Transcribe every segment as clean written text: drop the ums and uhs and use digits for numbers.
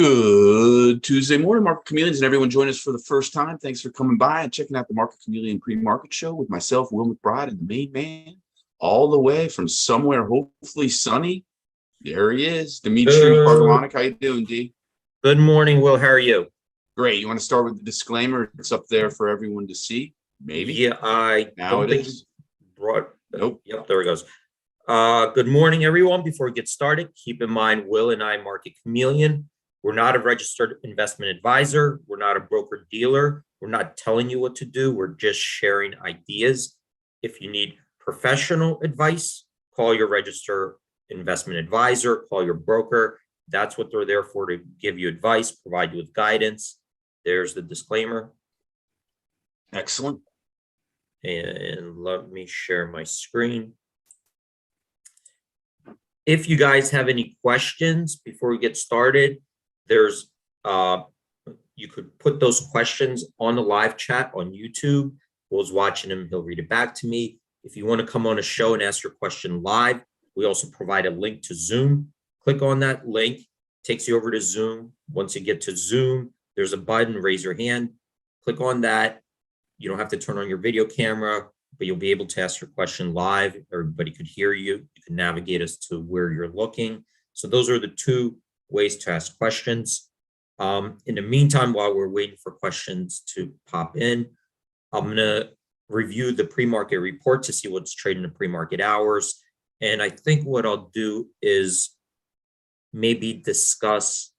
Good Tuesday morning, Market Chameleons, and everyone join us for the first time. Thanks for coming by and checking out the Market Chameleon pre-market show with myself, Will McBride, and the main man, all the way from somewhere hopefully sunny. There he is, Dimitri Pargamanik. How you doing, D? Good morning, Will. How are you? Great. You want to start with the disclaimer? It's up there for everyone to see. Maybe. Yeah, I now don't it think is. Brought. Nope. Yep, there it goes. Good morning, everyone. Before we get started, keep in mind, Will and I, Market Chameleon, we're not a registered investment advisor. We're not a broker dealer. We're not telling you what to do. We're just sharing ideas. If you need professional advice, call your registered investment advisor, call your broker. That's what they're there for, to give you advice, provide you with guidance. There's the disclaimer. Excellent. And let me share my screen. If you guys have any questions before we get started, there's you could put those questions on the live chat on YouTube. Will's watching him, he'll read it back to me. If you want to come on a show and ask your question live, we also provide a link to Zoom. Click on that link, takes you over to Zoom. Once you get to Zoom, there's a button, raise your hand. Click on that. You don't have to turn on your video camera, but you'll be able to ask your question live. Everybody could hear you. You can navigate us to where you're looking. So those are the two ways to ask questions. In the meantime, while we're waiting for questions to pop in, I'm going to review the pre-market report to see what's trading in pre-market hours. And I think what I'll do is maybe discuss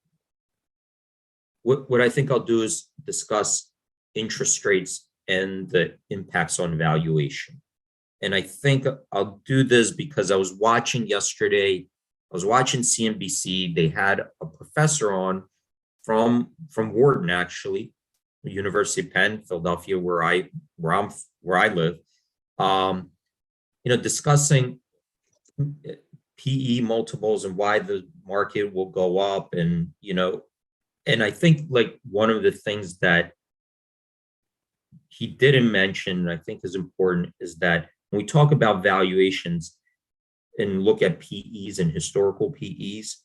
what I think I'll do is discuss interest rates and the impacts on valuation. And I think I'll do this because I was watching yesterday, I was watching CNBC. They had a professor on from Wharton, actually, University of Penn, Philadelphia, where I live, discussing PE multiples and why the market will go up. And I think like one of the things that he didn't mention, and I think is important, is that when we talk about valuations and look at PEs and historical PEs,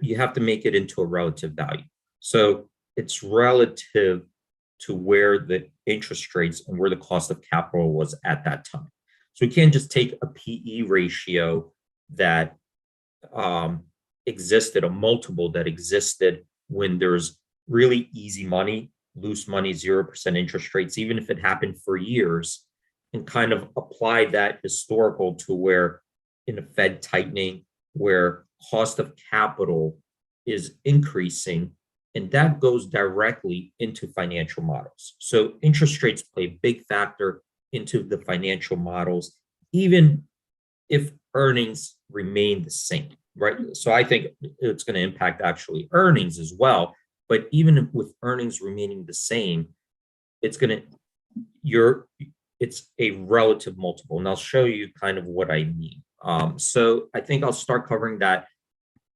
you have to make it into a relative value. So it's relative to where the interest rates and where the cost of capital was at that time. So we can't just take a PE ratio that existed, a multiple that existed when there's really easy money, loose money, 0% interest rates, even if it happened for years, and kind of apply that historical to where in a Fed tightening, where cost of capital is increasing, and that goes directly into financial models. So interest rates play a big factor into the financial models, even if earnings remain the same, right? So I think it's going to impact actually earnings as well. But even with earnings remaining the same, it's a relative multiple. And I'll show you kind of what I mean. So I think I'll start covering that.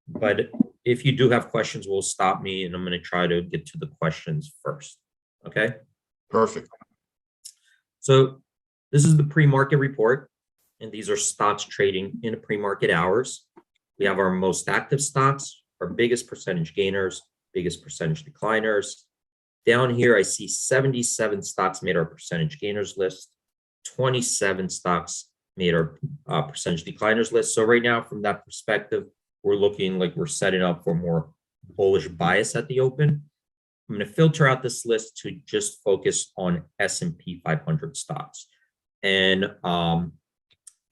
But if you do have questions, will stop me, and I'm going to try to get to the questions first. Okay? Perfect. So this is the pre-market report, and these are stocks trading in the pre-market hours. We have our most active stocks, our biggest percentage gainers, biggest percentage decliners. Down here, I see 77 stocks made our percentage gainers list, 27 stocks made our percentage decliners list. So right now, from that perspective, we're looking like we're setting up for more bullish bias at the open. I'm going to filter out this list to just focus on S&P 500 stocks. And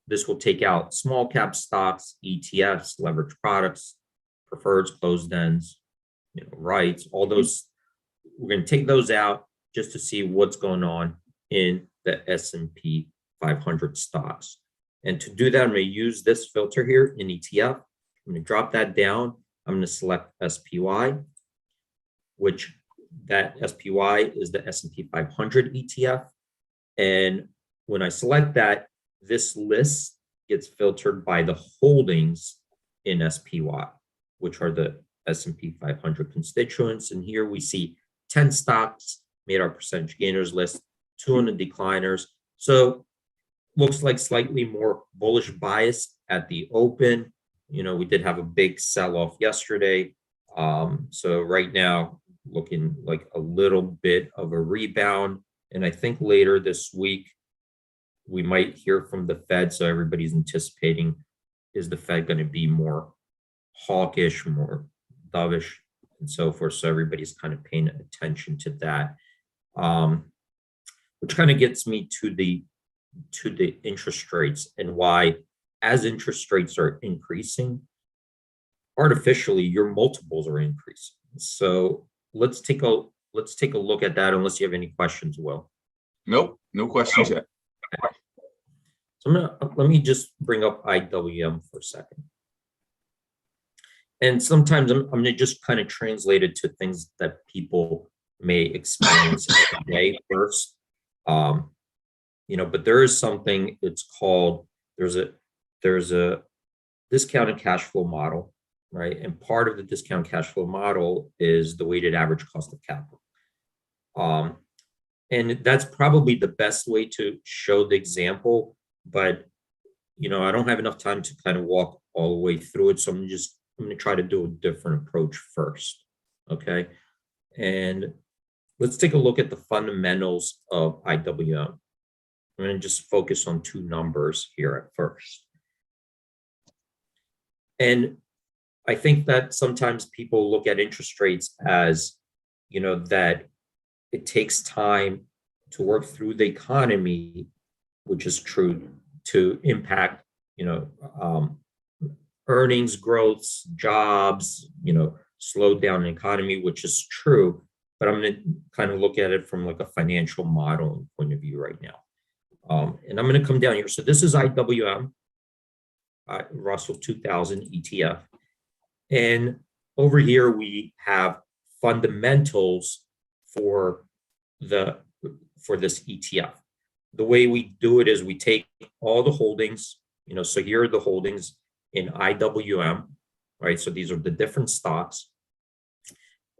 this will take out small cap stocks, ETFs, leveraged products, preferreds, closed ends, rights, all those. We're going to take those out just to see what's going on in the S&P 500 stocks. And to do that, I'm going to use this filter here in ETF. I'm going to drop that down. I'm going to select SPY, which that SPY is the S&P 500 ETF. And when I select that, this list gets filtered by the holdings in SPY, which are the S&P 500 constituents. And here we see 10 stocks made our percentage gainers list, 2 on the decliners. So looks like slightly more bullish bias at the open. we did have a big sell-off yesterday. So right now, looking like a little bit of a rebound. And I think later this week, we might hear from the Fed. So everybody's anticipating, is the Fed going to be more hawkish, more dovish, and so forth? So everybody's kind of paying attention to that, which kind of gets me to the interest rates and why, as interest rates are increasing, artificially your multiples are increasing. So let's take a look at that, unless you have any questions, Will. Nope, no questions yet. So let me just bring up IWM for a second. And sometimes I'm going to just kind of translate it to things that people may experience every day first. But there is something, it's called, there's a discounted cash flow model, right? And part of the discounted cash flow model is the weighted average cost of capital. And that's probably the best way to show the example, but I don't have enough time to kind of walk all the way through it. So I'm going to try to do a different approach first. Okay. And let's take a look at the fundamentals of IWM. I'm going to just focus on two numbers here at first. And I think that sometimes people look at interest rates as, that it takes time to work through the economy, which is true, to impact, earnings growths, jobs, slow down the economy, which is true. But I'm going to kind of look at it from like a financial modeling point of view right now. And I'm going to come down here. So this is IWM, Russell 2000 ETF. And over here, we have fundamentals for this ETF. The way we do it is we take all the holdings, so here are the holdings in IWM, right? So these are the different stocks.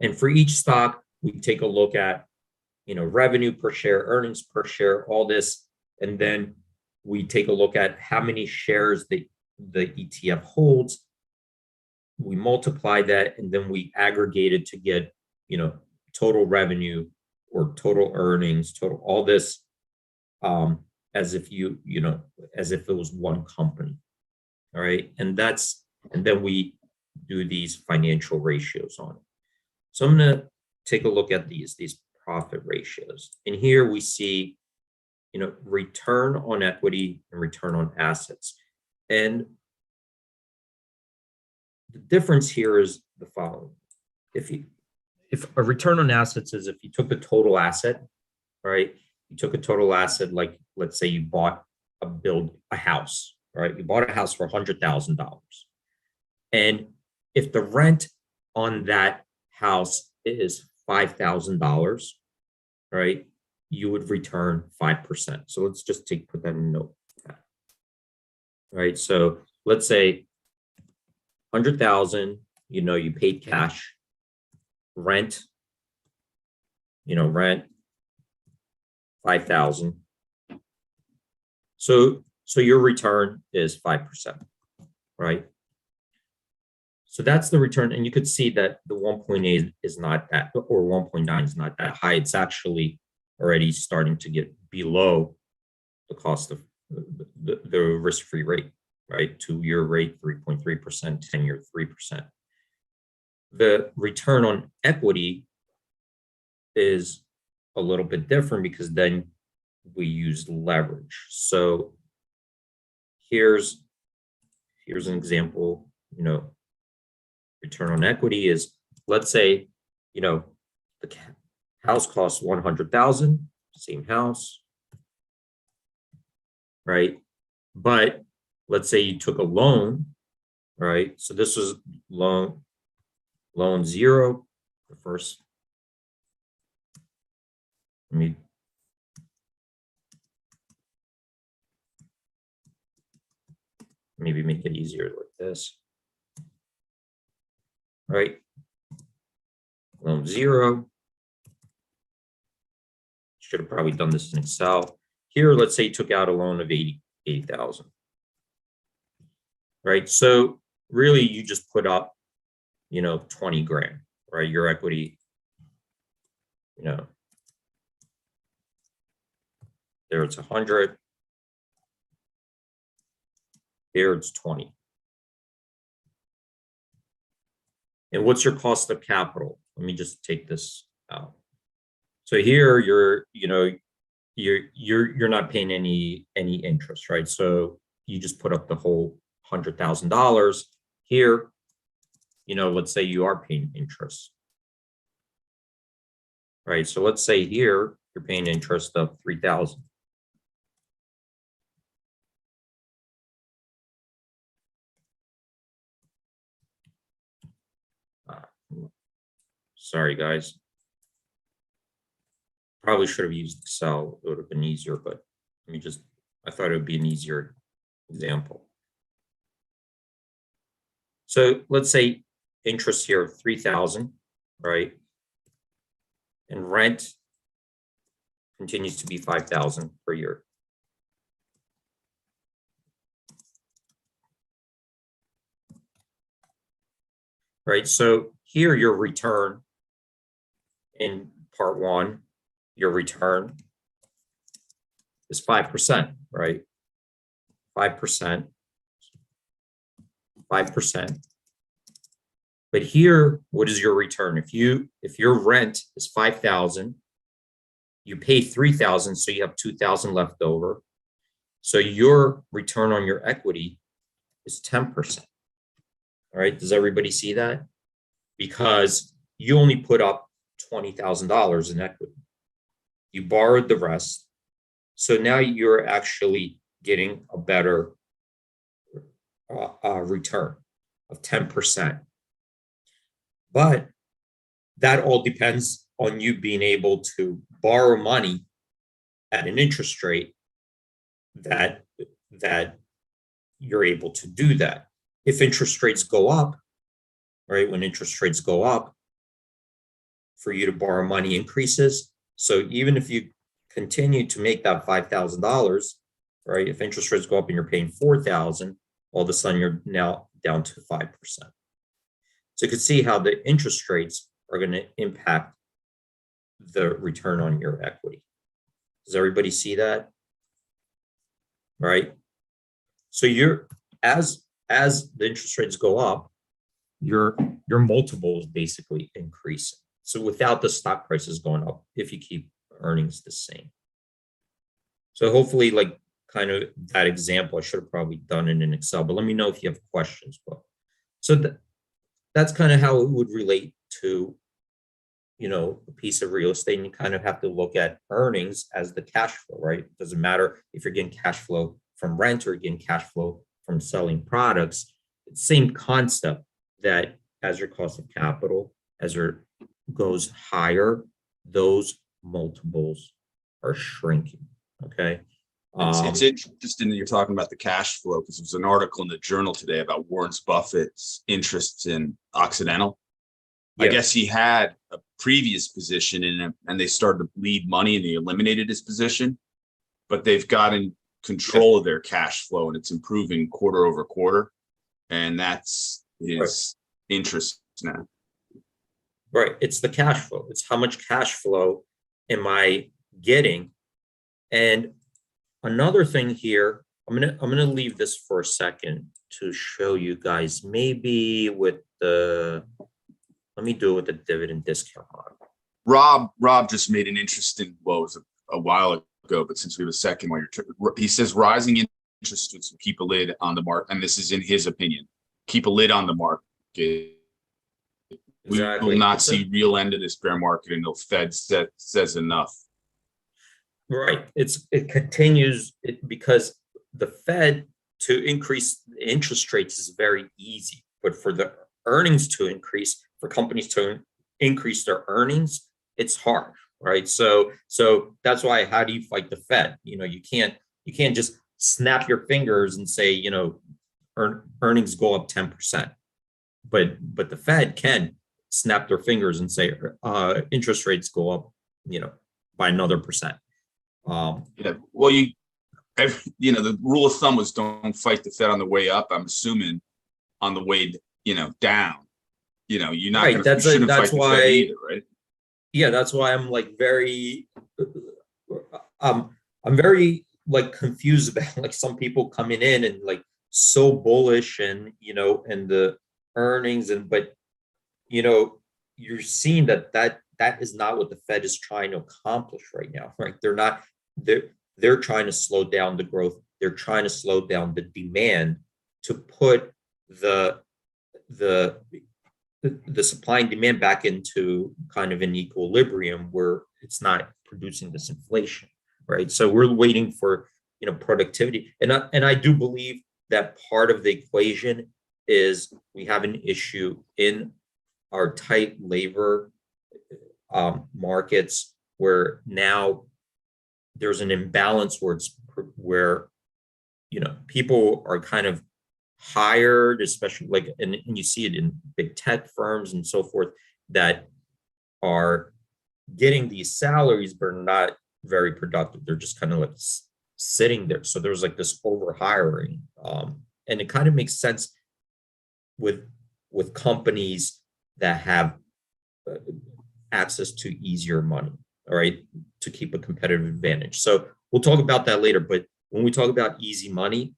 And for each stock, we take a look at, revenue per share, earnings per share, all this. And then we take a look at how many shares the ETF holds. We multiply that, and then we aggregate it to get, total revenue or total earnings, total all this, as if as if it was one company. All right. And then we do these financial ratios on it. So I'm going to take a look at these profit ratios. And here we see, return on equity and return on assets. And the difference here is the following. If a return on assets is if you took the total asset, right? You took a total asset, like let's say you bought a house, right? You bought a house for $100,000. And if the rent on that house is $5,000, right? You would return 5%. So let's just put that in note. Right. So let's say 100,000, you paid cash, rent, rent 5,000. So your return is 5%, right? So that's the return. And you could see that the 1.8 is not that, or 1.9 is not that high. It's actually already starting to get below the cost of the risk-free rate, right? 2-year rate, 3.3%, 10-year, 3%. The return on equity is a little bit different because then we use leverage. So here's an example, return on equity is, let's say, the house costs 100,000, same house, right? But let's say you took a loan, right? So this was loan 0, the first. Let me maybe make it easier like this, right? Loan 0. Should have probably done this in Excel. Here, let's say you took out a loan of 80,000. Right. So really you just put up, 20 grand, right? Your equity, there it's 100. Here it's 20. And what's your cost of capital? Let me just take this out. So here you're not paying any interest, right? So you just put up the whole $100,000. Here, let's say you are paying interest, right? So let's say here you're paying interest of 3,000. Sorry, guys. Probably should have used Excel. It would have been easier, but I thought it would be an easier example. So let's say interest here of 3,000, right? And rent continues to be 5,000 per year. Right, so here your return in part one, your return is 5%, right? 5%, 5%. But here, what is your return? If your rent is 5,000, you pay 3,000, so you have 2,000 left over. So your return on your equity is 10%. All right, does everybody see that? Because you only put up $20,000 in equity. You borrowed the rest. So now you're actually getting a better return of 10%. But that all depends on you being able to borrow money at an interest rate that you're able to do that. If interest rates go up, right, when interest rates go up, for you to borrow money increases. So even if you continue to make that $5,000, right, if interest rates go up and you're paying 4,000, all of a sudden you're now down to 5%. So you can see how the interest rates are going to impact the return on your equity. Does everybody see that? Right? So as the interest rates go up, your multiple is basically increasing. So without the stock prices going up, if you keep earnings the same. So hopefully, like kind of that example, I should have probably done it in Excel, but let me know if you have questions. Well, so that's kind of how it would relate to, a piece of real estate. And you kind of have to look at earnings as the cash flow, right? It doesn't matter if you're getting cash flow from rent or getting cash flow from selling products. It's the same concept that as your cost of capital, as it goes higher, those multiples are shrinking. Okay. It's interesting that you're talking about the cash flow, because there was an article in the journal today about Warren Buffett's interests in Occidental. Yeah. I guess he had a previous position in it and they started to bleed money and he eliminated his position, but they've gotten control of their cash flow and it's improving quarter over quarter. And that's his interest now. Right. It's the cash flow. It's how much cash flow am I getting? And another thing here, I'm gonna leave this for a second to show you guys, maybe with let me do it with the dividend discount model. Rob just made an interesting, well, it was a while ago, but since we have a second while he says rising interest rates will keep a lid on the market, and this is in his opinion, keep a lid on the market. Exactly. We will not see real end of this bear market until Fed says enough. Right. It continues because the Fed to increase interest rates is very easy, but for the earnings to increase, for companies to increase their earnings, it's hard, right? So that's why, how do you fight the Fed? You can't just snap your fingers and say, earnings go up 10%, but the Fed can snap their fingers and say interest rates go up, by another percent. Well, the rule of thumb was don't fight the Fed on the way up. I'm assuming on the way, down. You're not Right. gonna, you shouldn't That's fight the Fed why, either, right? yeah, that's why I'm like very, I'm very like confused about like some people coming in and like so bullish and, and the earnings but, you know, you're seeing that is not what the Fed is trying to accomplish right now, right? They're, they're trying to slow down the growth. They're trying to slow down the demand to put the, the, the supply and demand back into kind of an equilibrium where it's not producing this inflation, right? So we're waiting for productivity, and I do believe that part of the equation is we have an issue in our tight labor markets where now there's an imbalance where people are kind of hired, especially like, and you see it in big tech firms and so forth, that are getting these salaries but are not very productive. They're just kind of like sitting there. So there's like this over hiring, and it kind of makes sense with companies that have access to easier money, all right, to keep a competitive advantage. So we'll talk about that later. But when we talk about easy money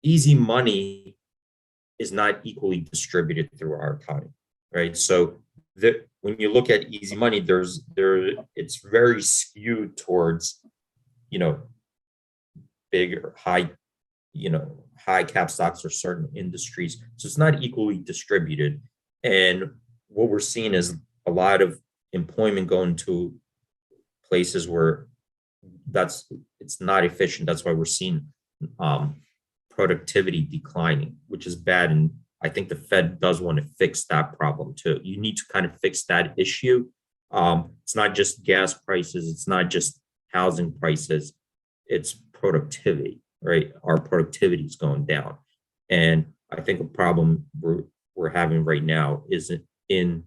is not equally distributed through our economy, right? So when you look at easy money, it's very skewed towards, bigger, high cap stocks or certain industries. So it's not equally distributed. And what we're seeing is a lot of employment going to places where it's not efficient. That's why we're seeing productivity declining, which is bad. And I think the Fed does want to fix that problem too. You need to kind of fix that issue. It's not just gas prices. It's not just housing prices. It's productivity, right? Our productivity is going down. And I think a problem we're having right now isn't in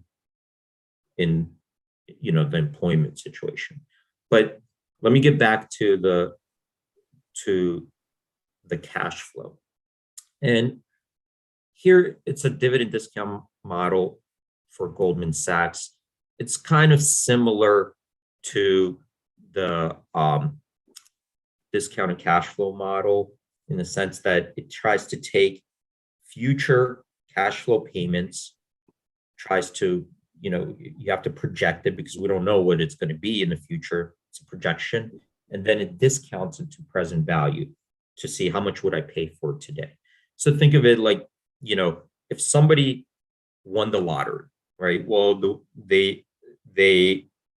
the employment situation. But let me get back to the cash flow. And here it's a dividend discount model for Goldman Sachs. It's kind of similar to the discounted cash flow model in the sense that it tries to take future cash flow payments, tries to, you have to project it because we don't know what it's going to be in the future. It's a projection. And then it discounts it to present value to see how much would I pay for it today. So think of it like, if somebody won the lottery, right? Well, the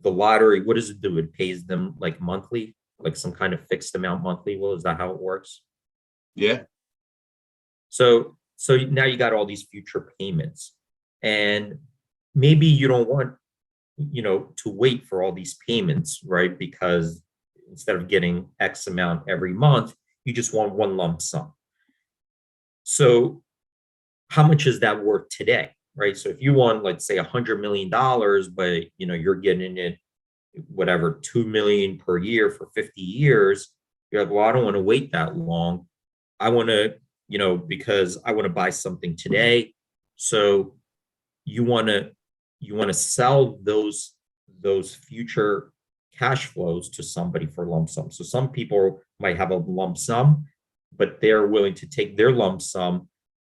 lottery, what does it do? It pays them like monthly, like some kind of fixed amount monthly. Well, is that how it works? Yeah. So now you got all these future payments, and maybe you don't want, to wait for all these payments, right? Because instead of getting X amount every month, you just want one lump sum. So how much is that worth today, right? So if you want, let's say $100 million, but you're getting it, whatever, 2 million per year for 50 years, you're like, well, I don't want to wait that long. I want to, because I want to buy something today. So you want to sell those future cash flows to somebody for lump sum. So some people might have a lump sum, but they're willing to take their lump sum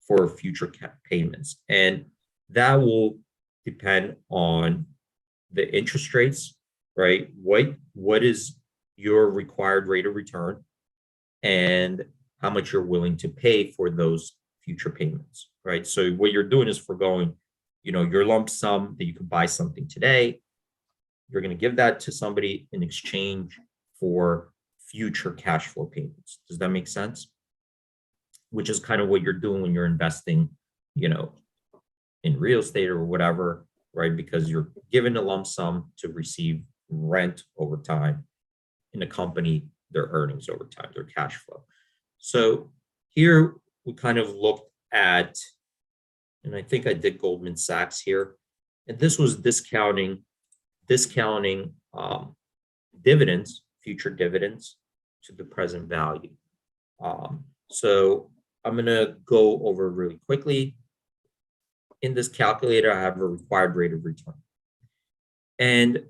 for future payments. And that will depend on the interest rates, right? What is your required rate of return and how much you're willing to pay for those future payments, right? So what you're doing is foregoing, your lump sum that you could buy something today. You're going to give that to somebody in exchange for future cash flow payments. Does that make sense? Which is kind of what you're doing when you're investing, in real estate or whatever, right? Because you're given a lump sum to receive rent over time in a company, their earnings over time, their cash flow. So here we kind of looked at, and I think I did Goldman Sachs here, and this was discounting dividends, future dividends to the present value. So I'm going to go over really quickly. In this calculator, I have a required rate of return. And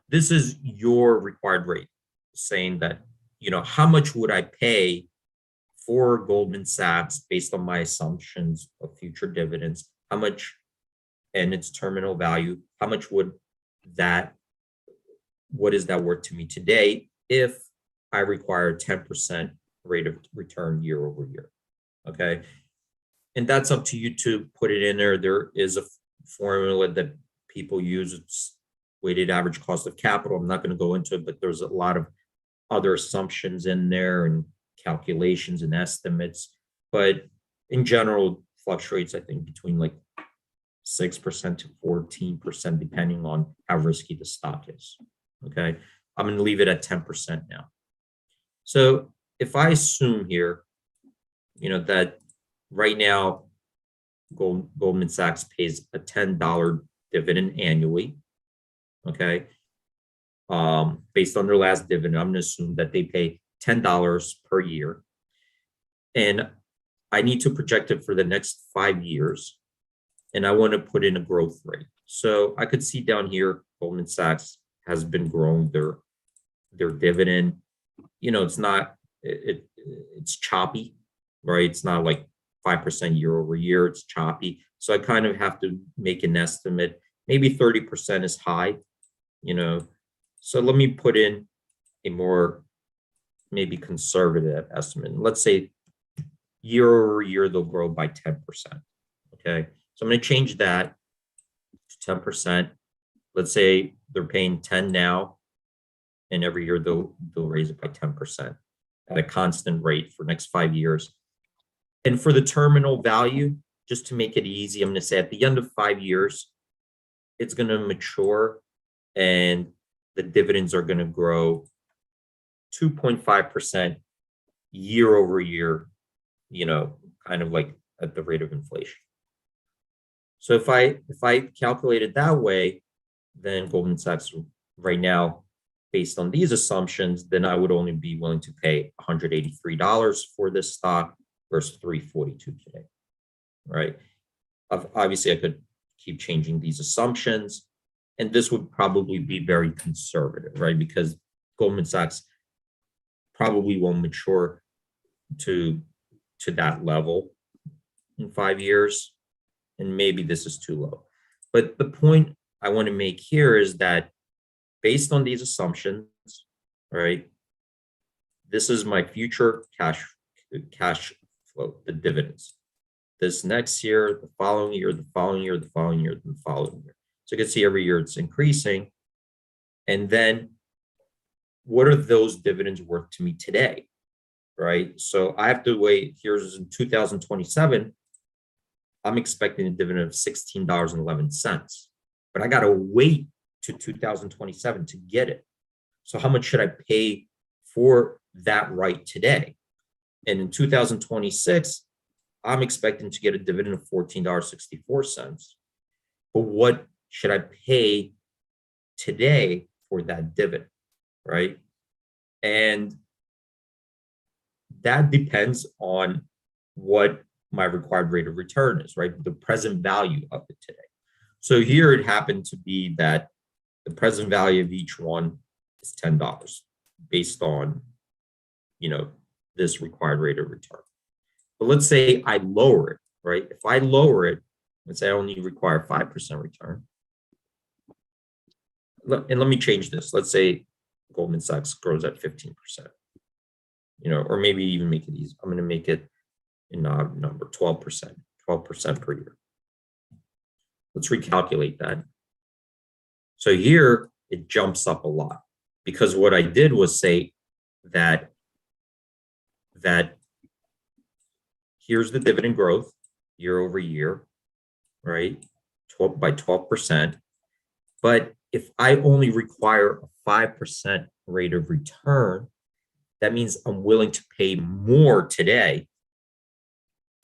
this is your required rate, saying that, how much would I pay for Goldman Sachs based on my assumptions of future dividends? How much, and its terminal value, how much what is that worth to me today if I require a 10% rate of return year over year? Okay. And that's up to you to put it in there. There is a formula that people use. It's weighted average cost of capital. I'm not going to go into it, but there's a lot of other assumptions in there and calculations and estimates. But in general, fluctuates, I think, between like 6% to 14%, depending on how risky the stock is. Okay. I'm going to leave it at 10% now. So if I assume here, that right now, Goldman Sachs pays a $10 dividend annually, okay? Based on their last dividend, I'm going to assume that they pay $10 per year. And I need to project it for the next 5 years. And I want to put in a growth rate. So I could see down here, Goldman Sachs has been growing their dividend. It's not, it's choppy, right? It's not like 5% year over year. It's choppy. So I kind of have to make an estimate. Maybe 30% is high, So let me put in a more maybe conservative estimate. Let's say year over year, they'll grow by 10%. Okay. So I'm going to change that to 10%. Let's say they're paying 10 now, and every year they'll raise it by 10% at a constant rate for next 5 years. And for the terminal value, just to make it easy, I'm going to say at the end of 5 years, it's going to mature and the dividends are going to grow 2.5% year over year, kind of like at the rate of inflation. So if I calculate it that way, then Goldman Sachs right now, based on these assumptions, then I would only be willing to pay $183 for this stock versus $342 today, right? Obviously, I could keep changing these assumptions, and this would probably be very conservative, right? Because Goldman Sachs probably won't mature to that level in 5 years, and maybe this is too low. But the point I want to make here is that based on these assumptions, right, this is my future cash flow, the dividends. This next year, the following year, the following year, the following year, the following year. So you can see every year it's increasing. And then what are those dividends worth to me today, right? So I have to wait. Here's in 2027, I'm expecting a dividend of $16.11, but I got to wait to 2027 to get it. So how much should I pay for that right today? And in 2026, I'm expecting to get a dividend of $14.64. But what should I pay today for that dividend, right? And that depends on what my required rate of return is, right? The present value of it today. So here it happened to be that the present value of each one is $10 based on, this required rate of return. But let's say I lower it, right? If I lower it, let's say I only require 5% return. And let me change this. Let's say Goldman Sachs grows at 15%, or maybe even make it easy. I'm going to make it in number 12% per year. Let's recalculate that. So here it jumps up a lot because what I did was say that here's the dividend growth year over year, right? 12%. But if I only require a 5% rate of return, that means I'm willing to pay more today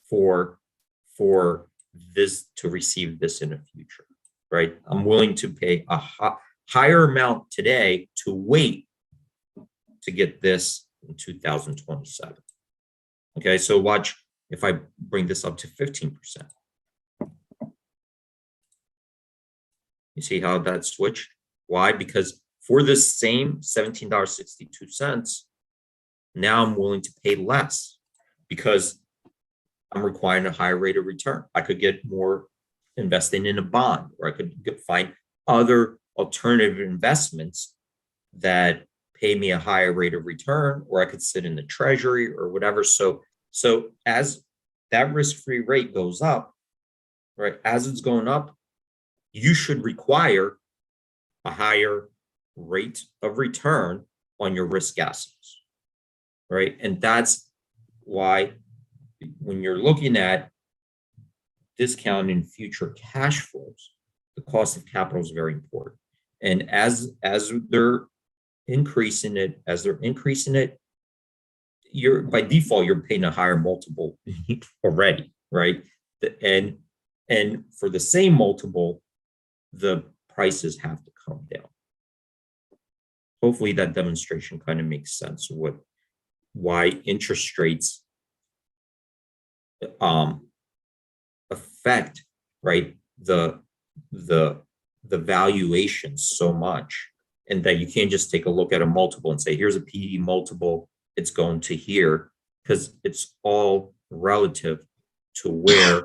for this to receive this in the future, right? I'm willing to pay a higher amount today to wait to get this in 2027. Okay, so watch if I bring this up to 15%. You see how that switched? Why? Because for this same $17.62, now I'm willing to pay less because I'm requiring a higher rate of return. I could get more investing in a bond, or I could find other alternative investments that pay me a higher rate of return, or I could sit in the treasury or whatever. So as that risk-free rate goes up, right, as it's going up, you should require a higher rate of return on your risk assets, right? And that's why when you're looking at discounting future cash flows, the cost of capital is very important. And as they're increasing it, you're by default, you're paying a higher multiple already, right? And for the same multiple, the prices have to come down. Hopefully that demonstration kind of makes sense of why interest rates affect, right, the valuation so much, and that you can't just take a look at a multiple and say, here's a PE multiple, it's going to here, because it's all relative to where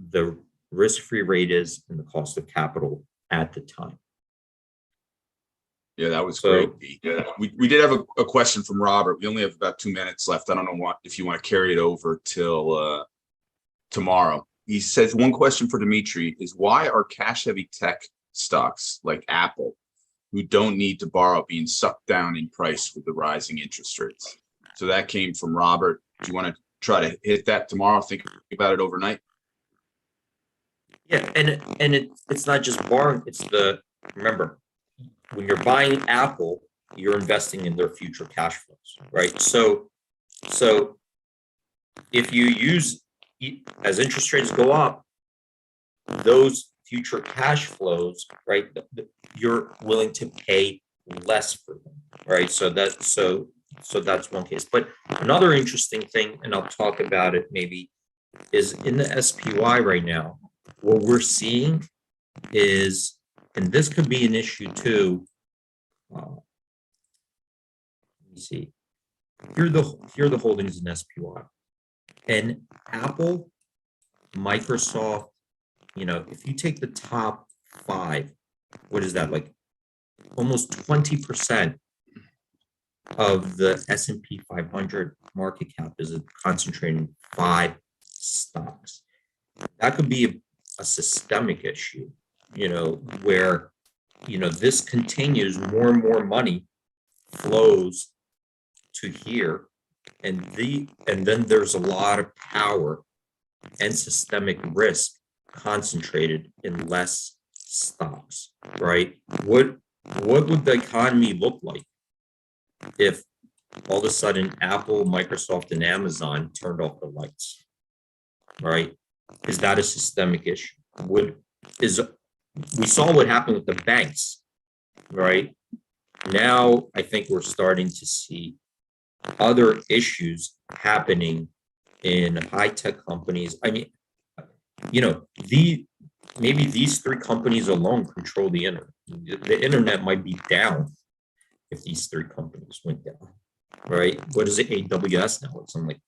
the risk-free rate is and the cost of capital at the time. Yeah, that was great. Yeah, we did have a question from Robert. We only have about 2 minutes left. I don't know if you want to carry it over till tomorrow. He says one question for Dimitri is, why are cash-heavy tech stocks like Apple, who don't need to borrow, being sucked down in price with the rising interest rates? So that came from Robert. Do you want to try to hit that tomorrow? Think about it overnight. Yeah, and it's not just borrowing. It's remember, when you're buying Apple, you're investing in their future cash flows, right? So if you use, as interest rates go up, those future cash flows, right, you're willing to pay less for them, right? So that's one case. But another interesting thing, and I'll talk about it maybe, is in the SPY right now, what we're seeing is, and this could be an issue too. Let me see. Here are the holdings in SPY, and Apple, Microsoft. If you take the top 5, what is that, like almost 20% of the S&P 500 market cap is concentrated in 5 stocks. That could be a systemic issue, where, this continues, more and more money flows to here, and then there's a lot of power and systemic risk concentrated in less stocks, right? What would the economy look like if all of a sudden Apple, Microsoft, and Amazon turned off the lights, right? Is that a systemic issue? We saw what happened with the banks, right? Now I think we're starting to see other issues happening in high-tech companies. I mean, maybe these 3 companies alone control the internet. The internet might be down if these 3 companies went down, right? What is it? AWS now, it's on like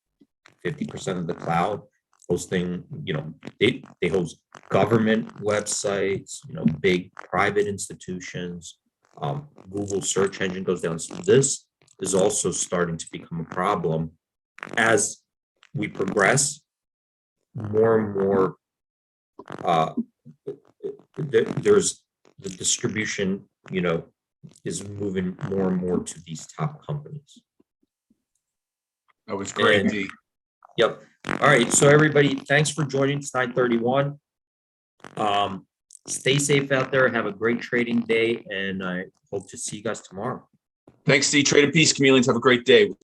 50% of the cloud, hosting, they host government websites, big private institutions. Google search engine goes down. So this is also starting to become a problem as we progress. More and more, there's the distribution, is moving more and more to these top companies. That was great, D. Yep. All right. So everybody, thanks for joining. It's 9:31. Stay safe out there. Have a great trading day, and I hope to see you guys tomorrow. Thanks, D. Trade and Peace, Chameleons. Have a great day.